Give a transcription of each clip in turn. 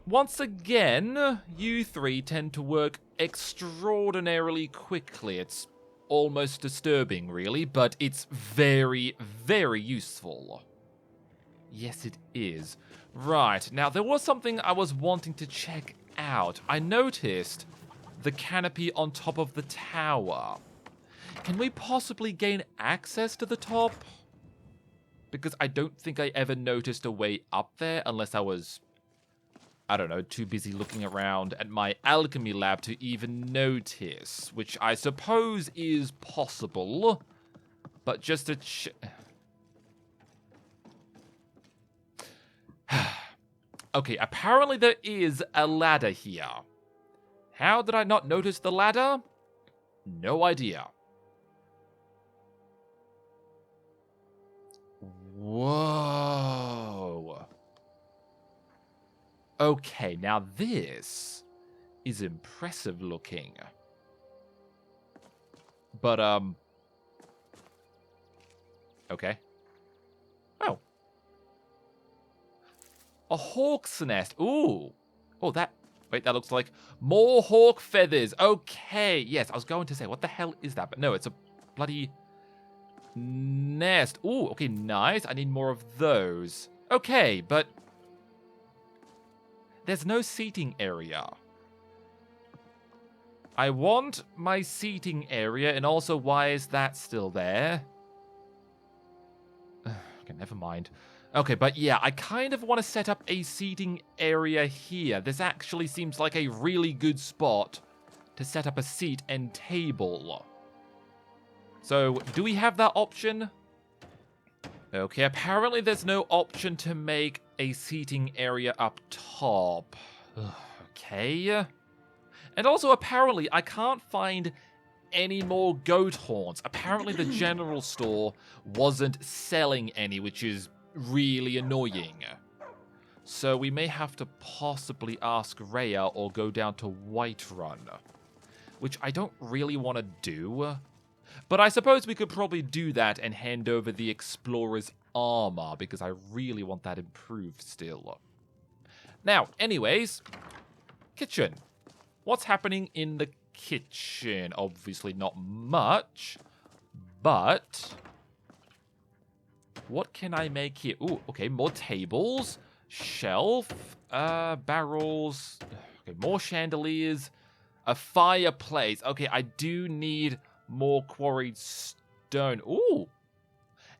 once again, you three tend to work extraordinarily quickly. It's almost disturbing, really, but it's very, very useful. Yes, it is. Right, now there was something I was wanting to check out. I noticed the canopy on top of the tower. Can we possibly gain access to the top? Because I don't think I ever noticed a way up there unless I was, I don't know, too busy looking around at my alchemy lab to even notice, which I suppose is possible. But just to okay, apparently there is a ladder here. How did I not notice the ladder? No idea. Whoa. Okay, now this is impressive looking. But, okay. Oh. A hawk's nest. Ooh. Oh, that... Wait, that looks like more hawk feathers. Okay, yes, I was going to say, what the hell is that? But no, it's a bloody nest. Ooh, okay, nice. I need more of those. Okay, but there's no seating area. I want my seating area, and also, why is that still there? Okay, never mind. Okay, but yeah, I kind of want to set up a seating area here. This actually seems like a really good spot to set up a seat and table. So, do we have that option? Okay, apparently there's no option to make a seating area up top. Okay. And also, apparently, I can't find any more goat horns. Apparently, the general store wasn't selling any, which is really annoying. So we may have to possibly ask Rhea or go down to Whiterun, which I don't really want to do. But I suppose we could probably do that and hand over the Explorer's armor, because I really want that improved still. Now, anyways, kitchen. What's happening in the kitchen? Obviously not much, but what can I make here? Ooh, okay, more tables, shelf, barrels, okay, more chandeliers, a fireplace. Okay, I do need more quarried stone. Ooh,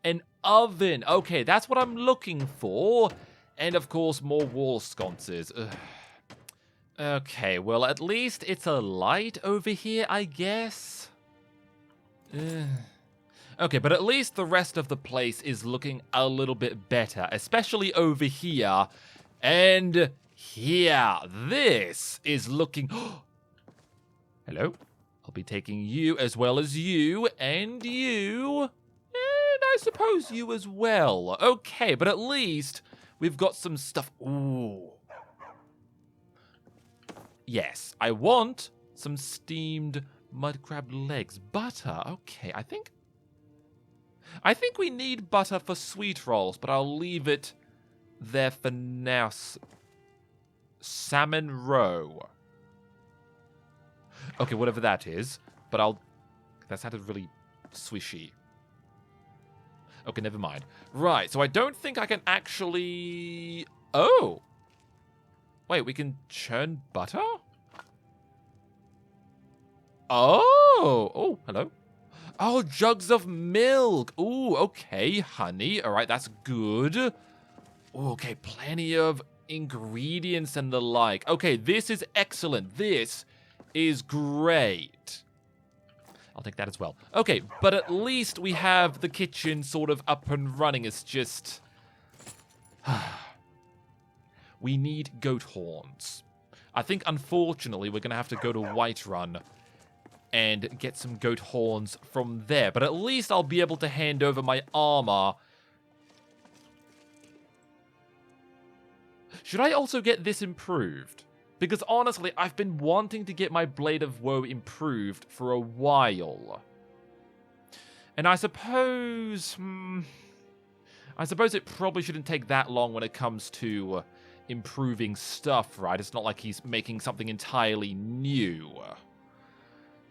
an oven. Okay, that's what I'm looking for. And of course, more wall sconces. Ugh. Okay, well, at least it's a light over here, I guess. Okay, but at least the rest of the place is looking a little bit better, especially over here. And here, this is looking... Hello? I'll be taking you as well as you, and you, and I suppose you as well. Okay, but at least we've got some stuff. Ooh. Yes, I want some steamed mud crab legs. Butter, okay, I think we need butter for sweet rolls, but I'll leave it there for now. Salmon roe. Okay, whatever that is, but that sounded really swishy. Okay, never mind. Right, so I don't think I can actually... Oh! Wait, we can churn butter? Oh! Oh, hello. Oh, jugs of milk. Ooh, okay, honey. All right, that's good. Ooh, okay, plenty of ingredients and the like. Okay, this is excellent. This is great. I'll take that as well. Okay, but at least we have the kitchen sort of up and running. It's just... we need goat horns. I think, unfortunately, we're going to have to go to Whiterun and get some goat horns from there. But at least I'll be able to hand over my armor. Should I also get this improved? Because honestly, I've been wanting to get my Blade of Woe improved for a while. And I suppose... I suppose it probably shouldn't take that long when it comes to improving stuff, right? It's not like he's making something entirely new.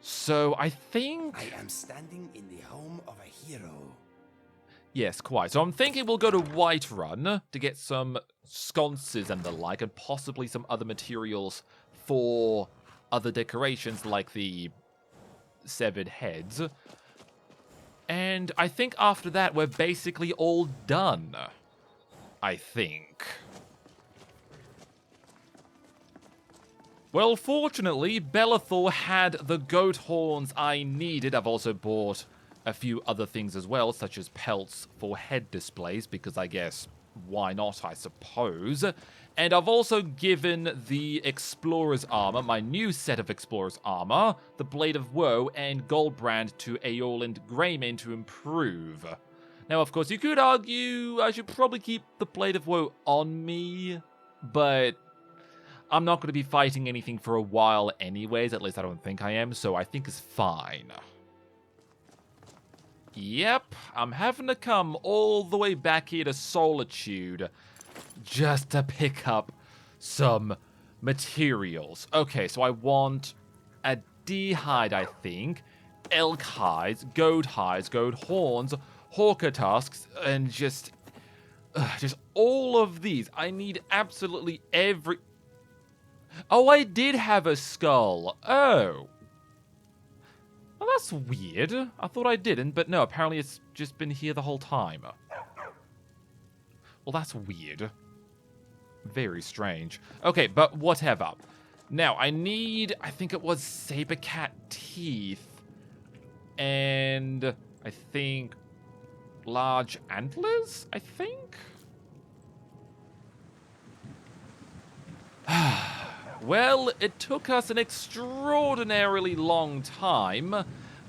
So I think... I am standing in the home of a hero. Yes, quite. So I'm thinking we'll go to Whiterun to get some sconces and the like, and possibly some other materials for other decorations like the severed heads. And I think after that we're basically all done. I think. Well, fortunately, Bellathor had the goat horns I needed. I've also bought a few other things as well, such as pelts for head displays, because I guess, why not, I suppose. And I've also given the Explorer's Armor, my new set of Explorer's Armor, the Blade of Woe, and Goldbrand to Aeolind Greymane to improve. Now, of course, you could argue I should probably keep the Blade of Woe on me, but I'm not going to be fighting anything for a while anyways, at least I don't think I am, so I think it's fine. Yep, I'm having to come all the way back here to Solitude just to pick up some materials. Okay, so I want a deer hide, I think, elk hides, goat horns, hawker tusks, and just all of these. I need absolutely every... Oh, I did have a skull. Oh. Well, that's weird. I thought I didn't, but no, apparently it's just been here the whole time. Well, that's weird. Very strange. Okay, but whatever. Now, I need, I think it was saber cat teeth. And I think large antlers, I think? Well, it took us an extraordinarily long time,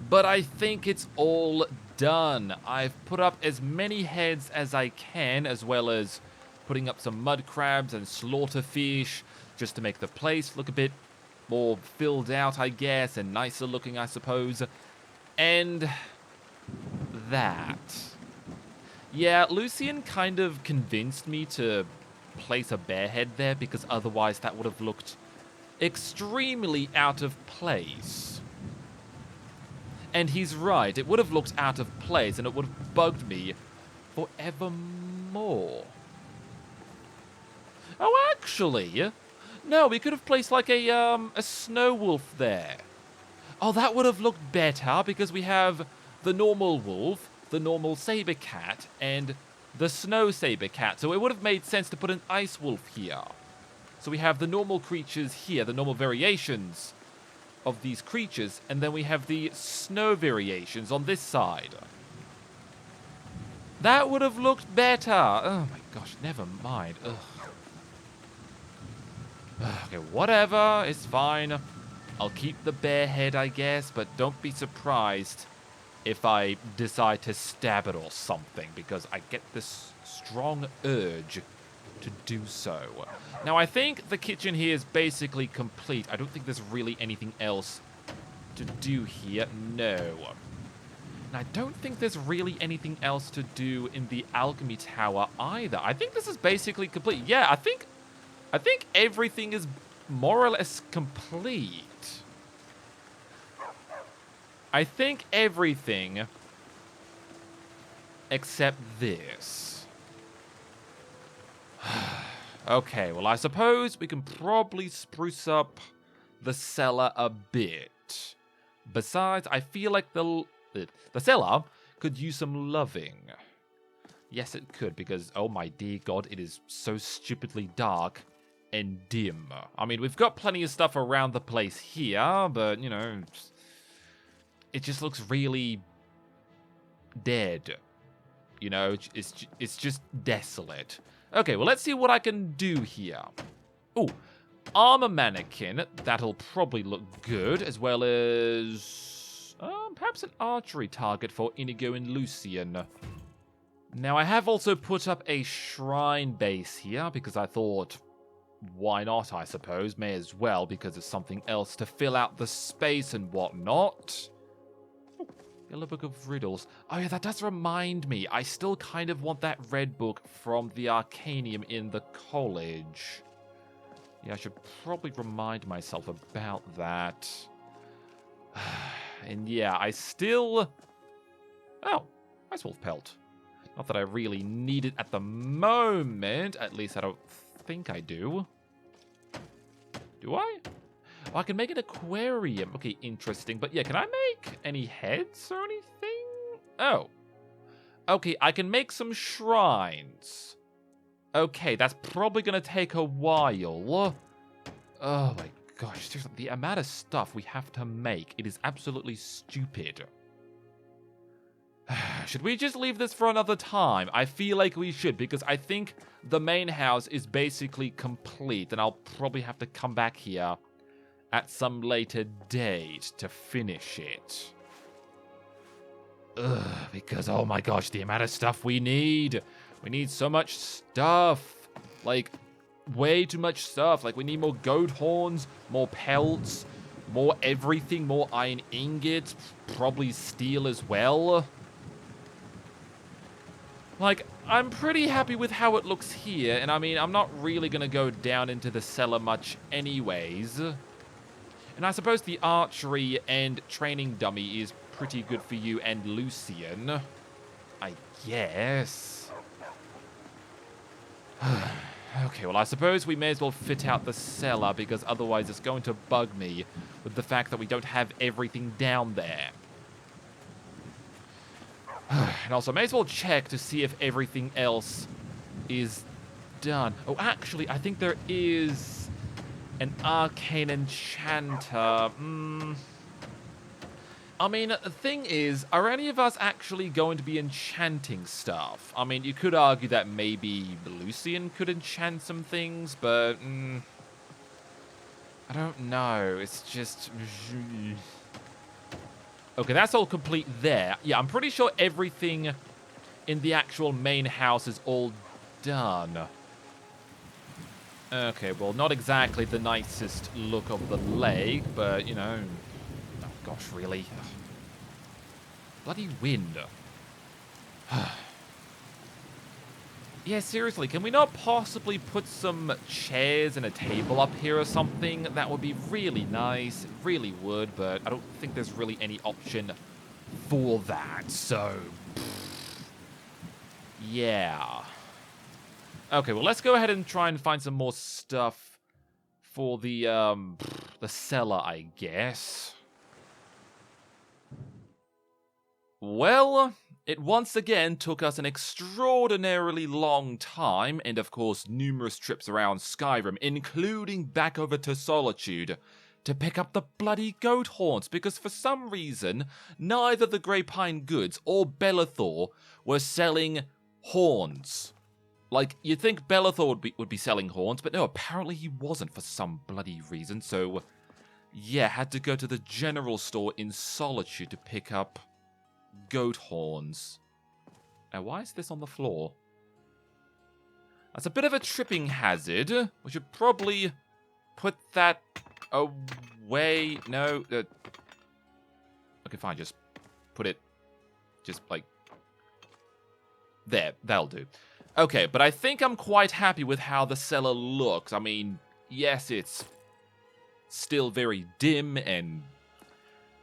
but I think it's all done. I've put up as many heads as I can, as well as putting up some mud crabs and slaughterfish, just to make the place look a bit more filled out, I guess, and nicer looking, I suppose. And that. Yeah, Lucian kind of convinced me to place a bear head there, because otherwise that would have looked extremely out of place. And he's right, it would have looked out of place, and it would have bugged me forevermore. Oh, actually, no, we could have placed like a snow wolf there. Oh, that would have looked better, because we have the normal wolf, the normal saber cat, and the snow saber cat. So it would have made sense to put an ice wolf here. So we have the normal creatures here, the normal variations of these creatures, and then we have the snow variations on this side. That would have looked better. Oh my gosh, never mind. Ugh. Okay, whatever, it's fine. I'll keep the bear head, I guess, but don't be surprised if I decide to stab it or something, because I get this strong urge to do so. Now, I think the kitchen here is basically complete. I don't think there's really anything else to do here. No. And I don't think there's really anything else to do in the alchemy tower either. I think this is basically complete. Yeah, I think everything is more or less complete. I think everything except this. Okay, well, I suppose we can probably spruce up the cellar a bit. Besides, I feel like the cellar could use some loving. Yes, it could, because, oh my dear God, it is so stupidly dark and dim. I mean, we've got plenty of stuff around the place here, but, you know, it just looks really dead. You know, it's just desolate. Okay, well, let's see what I can do here. Ooh, armor mannequin. That'll probably look good, as well as perhaps an archery target for Inigo and Lucian. Now, I have also put up a shrine base here, because I thought, why not, I suppose? May as well, because it's something else to fill out the space and whatnot. Yellow Book of Riddles. Oh yeah, that does remind me. I still kind of want that red book from the Arcanium in the college. Yeah, I should probably remind myself about that. And yeah, I still... Oh, Ice Wolf Pelt. Not that I really need it at the moment. At least I don't think I do. Do I? Oh, I can make an aquarium. Okay, interesting. But yeah, can I make any heads or anything? Oh. Okay, I can make some shrines. Okay, that's probably going to take a while. Oh my gosh, seriously, the amount of stuff we have to make, it is absolutely stupid. Should we just leave this for another time? I feel like we should, because I think the main house is basically complete, and I'll probably have to come back here at some later date to finish it. Because, oh my gosh, the amount of stuff we need. We need so much stuff. Like, way too much stuff. Like, we need more goat horns, more pelts, more everything, more iron ingots, probably steel as well. Like, I'm pretty happy with how it looks here, and I mean, I'm not really going to go down into the cellar much anyways. And I suppose the archery and training dummy is pretty good for you and Lucian. I guess. Okay, well, I suppose we may as well fit out the cellar, because otherwise it's going to bug me with the fact that we don't have everything down there. And also, I may as well check to see if everything else is done. Oh, actually, I think there is an arcane enchanter. I mean, the thing is, are any of us actually going to be enchanting stuff? I mean, you could argue that maybe Lucian could enchant some things, but... I don't know. It's just... Okay, that's all complete there. Yeah, I'm pretty sure everything in the actual main house is all done. Okay, well, not exactly the nicest look of the lake, but, you know... Oh, gosh, really? Bloody wind. Yeah, seriously, can we not possibly put some chairs and a table up here or something? That would be really nice. It really would, but I don't think there's really any option for that, so... Yeah. Okay, well, let's go ahead and try and find some more stuff for the cellar, I guess. Well... It once again took us an extraordinarily long time, and of course numerous trips around Skyrim, including back over to Solitude, to pick up the bloody goat horns, because for some reason, neither the Grey Pine Goods or Belethor were selling horns. Like, you'd think Belethor would be selling horns, but no, apparently he wasn't for some bloody reason, so yeah, had to go to the general store in Solitude to pick up goat horns. Now, why is this on the floor? That's a bit of a tripping hazard. We should probably put that away. No. Okay, fine. Just put it just like there. That'll do. Okay, but I think I'm quite happy with how the cellar looks. I mean, yes, it's still very dim and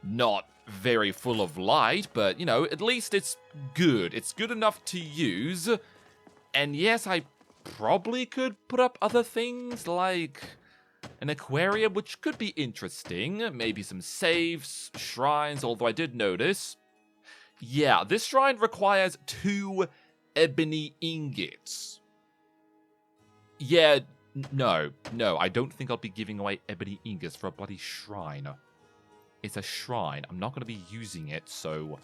not very full of light, but, you know, at least it's good. It's good enough to use. And yes, I probably could put up other things like an aquarium, which could be interesting. Maybe some saves, shrines, although I did notice. Yeah, this shrine requires 2 ebony ingots. Yeah, no, I don't think I'll be giving away ebony ingots for a bloody shrine. It's a shrine. I'm not going to be using it, so...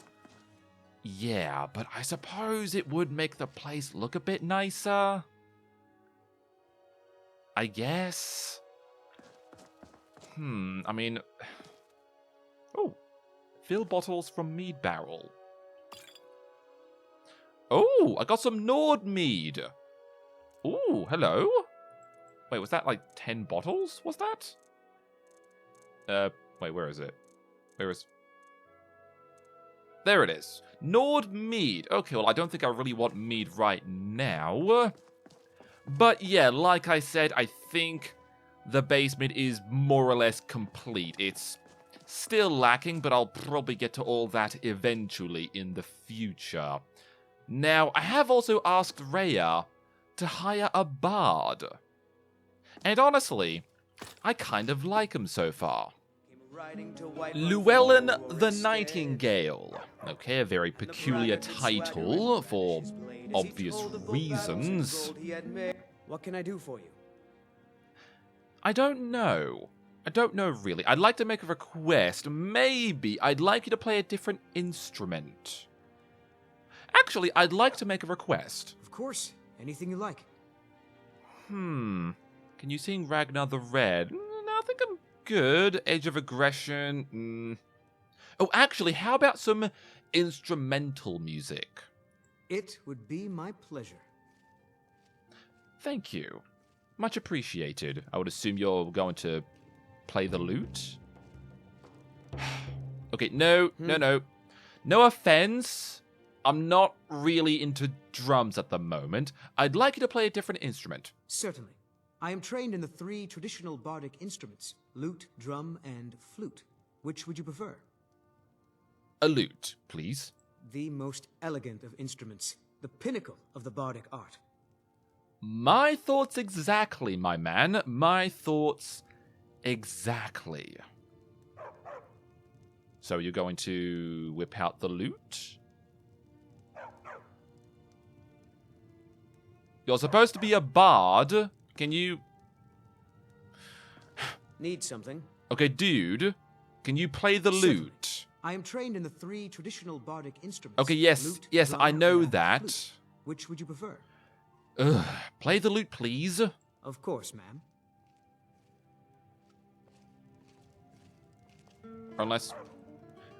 Yeah, but I suppose it would make the place look a bit nicer. I guess. I mean... Oh. Fill bottles from mead barrel. Oh, I got some Nord mead. Ooh, hello. Wait, was that like 10 bottles? Was that? Wait, where is it? Where is... There it is. Nord Mead. Okay, well, I don't think I really want mead right now. But yeah, like I said, I think the basement is more or less complete. It's still lacking, but I'll probably get to all that eventually in the future. Now, I have also asked Rhea to hire a bard. And honestly, I kind of like him so far. Llewellyn the Nightingale. Okay, a very peculiar title for obvious reasons. What can I do for you? I don't know. I don't know really. I'd like to make a request. Maybe I'd like you to play a different instrument. Actually, I'd like to make a request. Of course. Anything you like. Can you sing Ragnar the Red? No, I think I'm good. Age of Aggression. Oh, actually, how about some instrumental music? It would be my pleasure. Thank you. Much appreciated. I would assume you're going to play the lute? Okay, no. No offense. I'm not really into drums at the moment. I'd like you to play a different instrument. Certainly. I am trained in the 3 traditional bardic instruments, lute, drum, and flute. Which would you prefer? A lute, please. The most elegant of instruments, the pinnacle of the bardic art. My thoughts exactly, my man. My thoughts exactly. So you're going to whip out the lute? You're supposed to be a bard. Can you... Need something? Okay, dude. Can you play the lute? I am trained in the 3 traditional bardic instruments. Okay, yes. Lute, Yes, drum, I know and that. flute. Which would you prefer? Ugh. Play the lute, please. Of course, ma'am. Unless...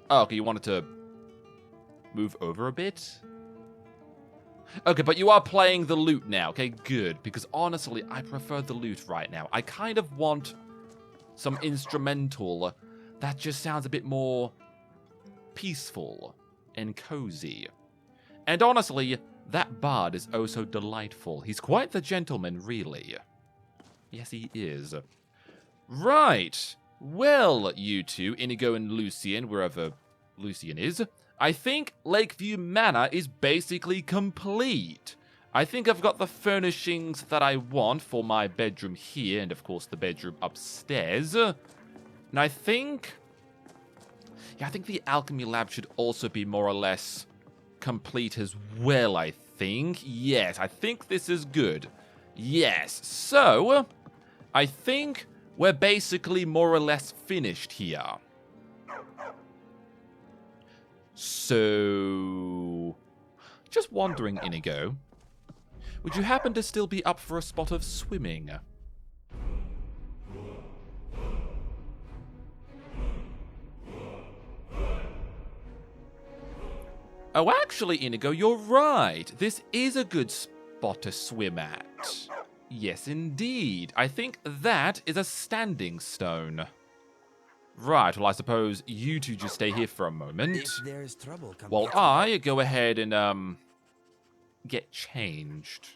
Oh, okay, you wanted to move over a bit? Okay, but you are playing the lute now. Okay, good. Because honestly, I prefer the lute right now. I kind of want some instrumental that just sounds a bit more peaceful and cozy. And honestly, that bard is oh so delightful. He's quite the gentleman, really. Yes, he is. Right. Well, you two, Inigo and Lucian, wherever Lucian is, I think Lakeview Manor is basically complete. I think I've got the furnishings that I want for my bedroom here, and of course the bedroom upstairs. And I think... Yeah, I think the alchemy lab should also be more or less complete as well, I think. Yes, I think this is good. Yes, so... I think we're basically more or less finished here. So... Just wondering, Inigo, would you happen to still be up for a spot of swimming? Oh, actually, Inigo, you're right. This is a good spot to swim at. Yes, indeed. I think that is a standing stone. Right, well, I suppose you two just stay here for a moment. If there's trouble, come While get me. I go ahead and, get changed.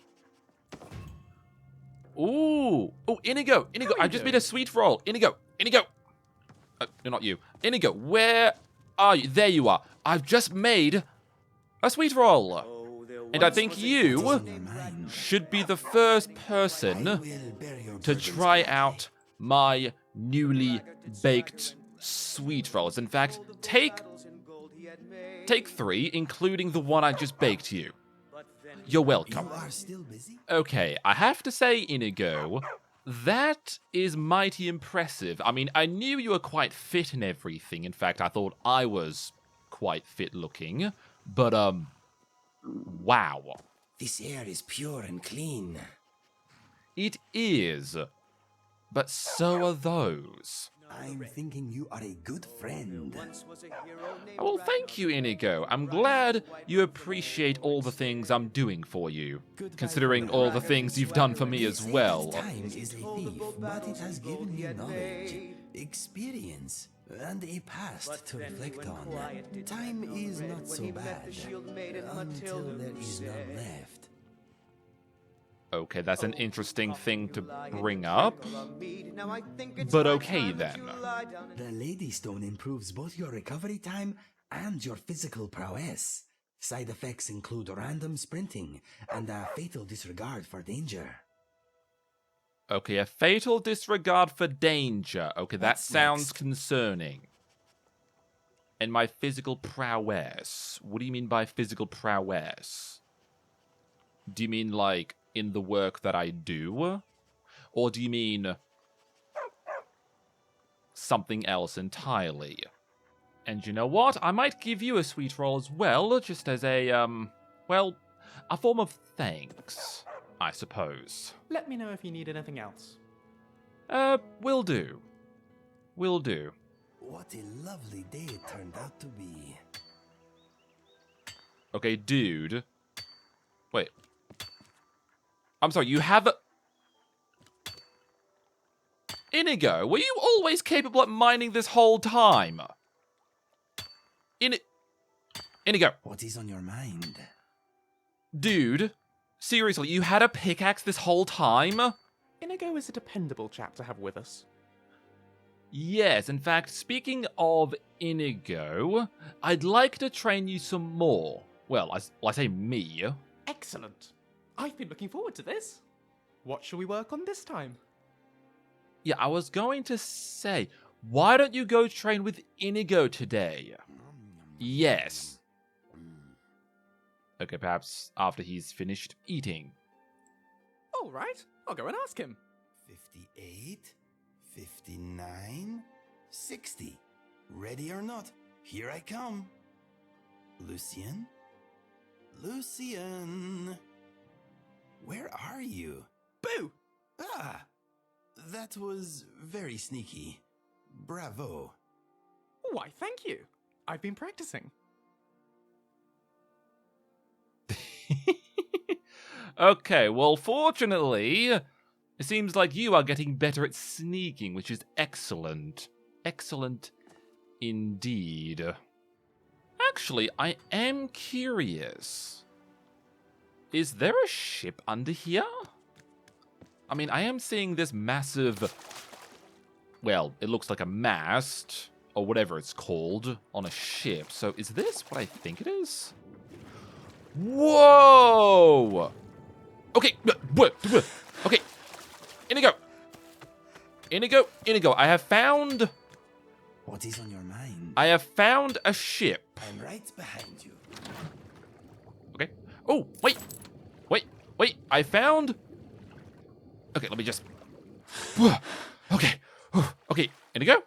Ooh. Oh, Inigo. I just made a sweet roll. Inigo. No, not you. Inigo, where are you? There you are. I've just made a sweet roll. And I think you should be the first person I will bear your to burdens try gladly. out my newly baked sweet rolls. In fact, take 3, including the one I just baked you. You're welcome. You are still busy? Okay, I have to say, Inigo, that is mighty impressive. I mean, I knew you were quite fit and everything. In fact, I thought I was quite fit looking. But, wow. This air is pure and clean. It is. But so are those. I'm thinking you are a good friend. Well, thank you, Inigo. I'm glad you appreciate all the things I'm doing for you, considering all the things you've done for me as well. Time is a thief, but it has given me knowledge, experience, and a past But to then he reflect went on. quiet, did Time not is red not when so he met bad the shield maiden until Matilda, there who is none said, left. Okay, that's an "Oh, interesting coffin, thing you to lie and bring you up. drink all our mead. Now I think it's But high okay time that then. you lie down and The Lady Stone improves both your recovery time and your physical prowess. Side effects include random sprinting and a fatal disregard for danger. Okay, a fatal disregard for danger. Okay, that What's sounds next? concerning. And my physical prowess. What do you mean by physical prowess? Do you mean, like, in the work that I do? Or do you mean something else entirely? And you know what? I might give you a sweet roll as well, just as a, well, a form of thanks, I suppose. Let me know if you need anything else. Will do. Will do. What a lovely day it turned out to be. Okay, dude. Wait. I'm sorry, you have a... Inigo, were you always capable at mining this whole time? Inigo. What is on your mind? Dude, seriously, you had a pickaxe this whole time? Inigo is a dependable chap to have with us. Yes, in fact, speaking of Inigo, I'd like to train you some more. Well, I say me. Excellent. I've been looking forward to this. What shall we work on this time? Yeah, I was going to say, why don't you go train with Inigo today? Yes. Okay, perhaps after he's finished eating. All right, I'll go and ask him. 58, 59, 60. Ready or not, here I come. Lucien? Lucien! Where are you? Boo! Ah! That was very sneaky. Bravo. Why, thank you. I've been practicing. Okay, well, fortunately, it seems like you are getting better at sneaking, which is excellent. Excellent indeed. Actually, I am curious. Is there a ship under here? I mean, I am seeing this massive... Well, it looks like a mast, or whatever it's called, on a ship. So is this what I think it is? Whoa! Okay, okay. Inigo! Inigo, I have found... What is on your mind? I have found a ship. I'm right behind you. Okay. Oh, wait, I found... Okay, let me just... Okay, okay, Inigo,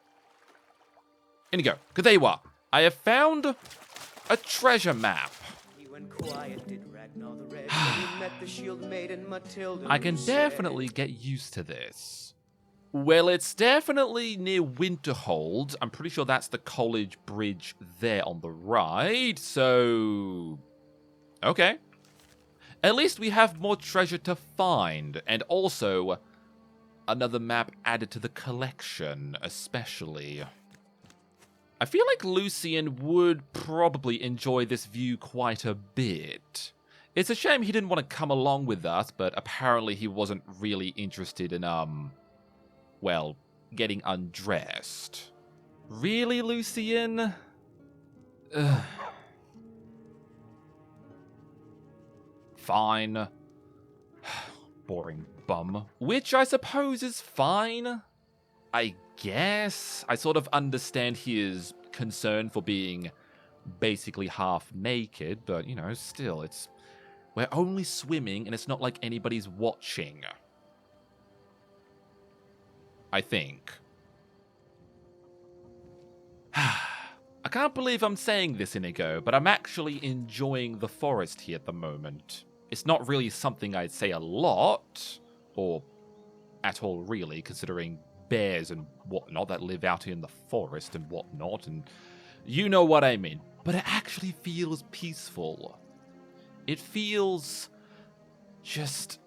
Kadewa, I have found a treasure map. he went quiet, did Ragnar the Red, when he met the shield maiden Matilda, I can who said, definitely get used to this. Well, it's definitely near Winterhold. I'm pretty sure that's the college bridge there on the right, so... Okay. At least we have more treasure to find, and also another map added to the collection, especially. I feel like Lucien would probably enjoy this view quite a bit. It's a shame he didn't want to come along with us, but apparently he wasn't really interested in, well, getting undressed. Really, Lucien? Ugh. Fine. Boring bum. Which I suppose is fine. I guess. I sort of understand his concern for being basically half naked, but, you know, still, it's... We're only swimming, and it's not like anybody's watching. I think. I can't believe I'm saying this, Inigo, but I'm actually enjoying the forest here at the moment. It's not really something I'd say a lot, or at all really, considering bears and whatnot that live out here in the forest and whatnot, and you know what I mean. But it actually feels peaceful. It feels just...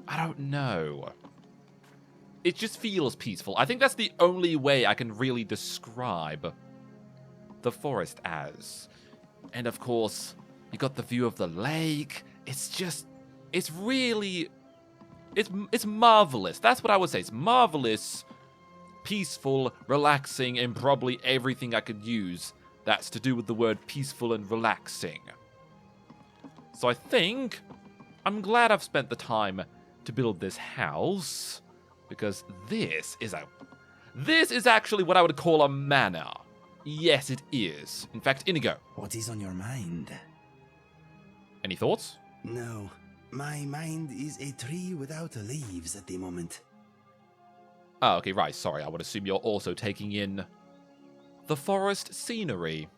I don't know. it just feels peaceful. I think that's the only way I can really describe the forest as. And of course, you got the view of the lake. It's really, it's marvelous. That's what I would say. It's marvelous, peaceful, relaxing, and probably everything I could use that's to do with the word peaceful and relaxing. So I think I'm glad I've spent the time to build this house, because this is actually what I would call a manor. Yes, it is. In fact, Inigo, What is on your mind? any thoughts? No, my mind is a tree without leaves at the moment. Oh, okay, right, sorry. I would assume you're also taking in the forest scenery.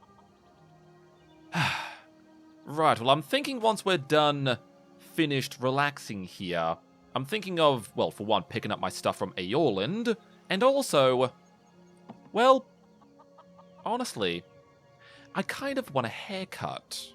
Right, well, I'm thinking once we're done, finished relaxing here, I'm thinking of, well, for one, picking up my stuff from Aorland, and also, well, honestly, I kind of want a haircut.